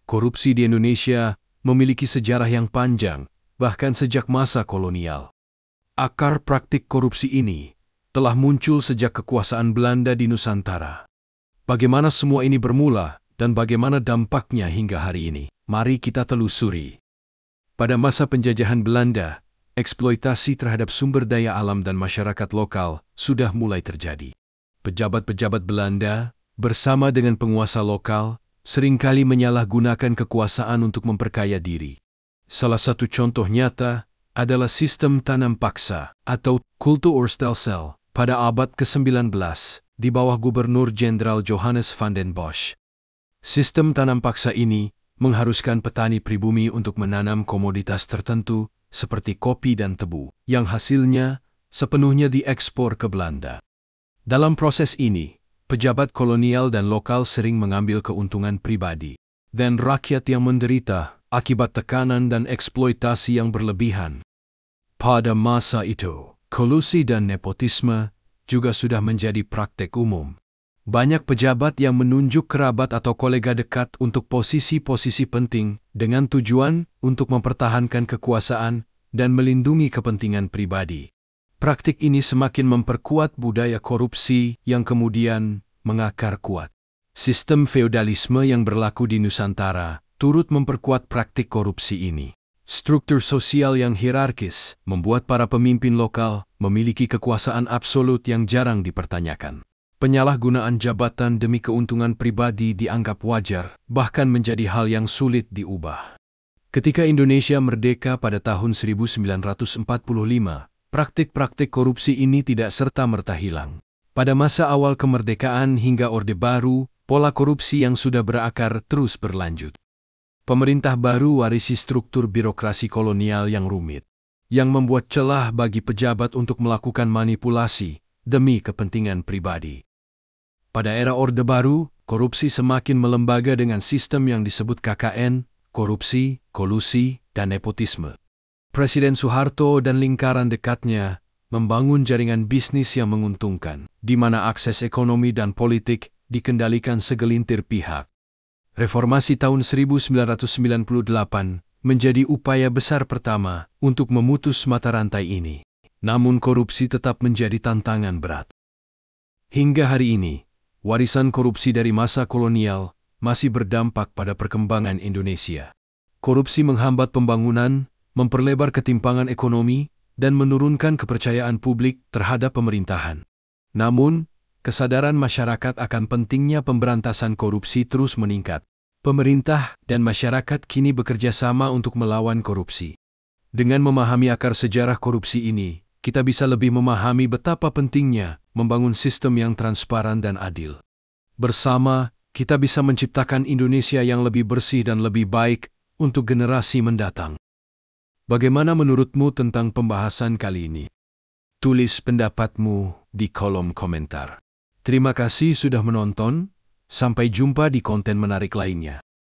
Korupsi di Indonesia memiliki sejarah yang panjang, bahkan sejak masa kolonial. Akar praktik korupsi ini telah muncul sejak kekuasaan Belanda di Nusantara. Bagaimana semua ini bermula dan bagaimana dampaknya hingga hari ini? Mari kita telusuri. Pada masa penjajahan Belanda, eksploitasi terhadap sumber daya alam dan masyarakat lokal sudah mulai terjadi. Pejabat-pejabat Belanda bersama dengan penguasa lokal seringkali menyalahgunakan kekuasaan untuk memperkaya diri. Salah satu contoh nyata adalah sistem tanam paksa atau kultuursstelsel pada abad ke-19 di bawah Gubernur Jenderal Johannes van den Bosch. Sistem tanam paksa ini mengharuskan petani pribumi untuk menanam komoditas tertentu seperti kopi dan tebu, yang hasilnya sepenuhnya diekspor ke Belanda. Dalam proses ini, pejabat kolonial dan lokal sering mengambil keuntungan pribadi, dan rakyat yang menderita akibat tekanan dan eksploitasi yang berlebihan. Pada masa itu, kolusi dan nepotisme juga sudah menjadi praktek umum. Banyak pejabat yang menunjuk kerabat atau kolega dekat untuk posisi-posisi penting dengan tujuan untuk mempertahankan kekuasaan dan melindungi kepentingan pribadi. Praktik ini semakin memperkuat budaya korupsi yang kemudian mengakar kuat. Sistem feodalisme yang berlaku di Nusantara turut memperkuat praktik korupsi ini. Struktur sosial yang hierarkis membuat para pemimpin lokal memiliki kekuasaan absolut yang jarang dipertanyakan. Penyalahgunaan jabatan demi keuntungan pribadi dianggap wajar, bahkan menjadi hal yang sulit diubah. Ketika Indonesia merdeka pada tahun 1945, praktik-praktik korupsi ini tidak serta-merta hilang. Pada masa awal kemerdekaan hingga Orde Baru, pola korupsi yang sudah berakar terus berlanjut. Pemerintah baru warisi struktur birokrasi kolonial yang rumit, yang membuat celah bagi pejabat untuk melakukan manipulasi demi kepentingan pribadi. Pada era Orde Baru, korupsi semakin melembaga dengan sistem yang disebut KKN, korupsi, kolusi, dan nepotisme. Presiden Soeharto dan lingkaran dekatnya membangun jaringan bisnis yang menguntungkan, di mana akses ekonomi dan politik dikendalikan segelintir pihak. Reformasi tahun 1998 menjadi upaya besar pertama untuk memutus mata rantai ini. Namun korupsi tetap menjadi tantangan berat. Hingga hari ini, warisan korupsi dari masa kolonial masih berdampak pada perkembangan Indonesia. Korupsi menghambat pembangunan, memperlebar ketimpangan ekonomi, dan menurunkan kepercayaan publik terhadap pemerintahan. Namun, kesadaran masyarakat akan pentingnya pemberantasan korupsi terus meningkat. Pemerintah dan masyarakat kini bekerja sama untuk melawan korupsi. Dengan memahami akar sejarah korupsi ini, kita bisa lebih memahami betapa pentingnya membangun sistem yang transparan dan adil. Bersama, kita bisa menciptakan Indonesia yang lebih bersih dan lebih baik untuk generasi mendatang. Bagaimana menurutmu tentang pembahasan kali ini? Tulis pendapatmu di kolom komentar. Terima kasih sudah menonton, sampai jumpa di konten menarik lainnya.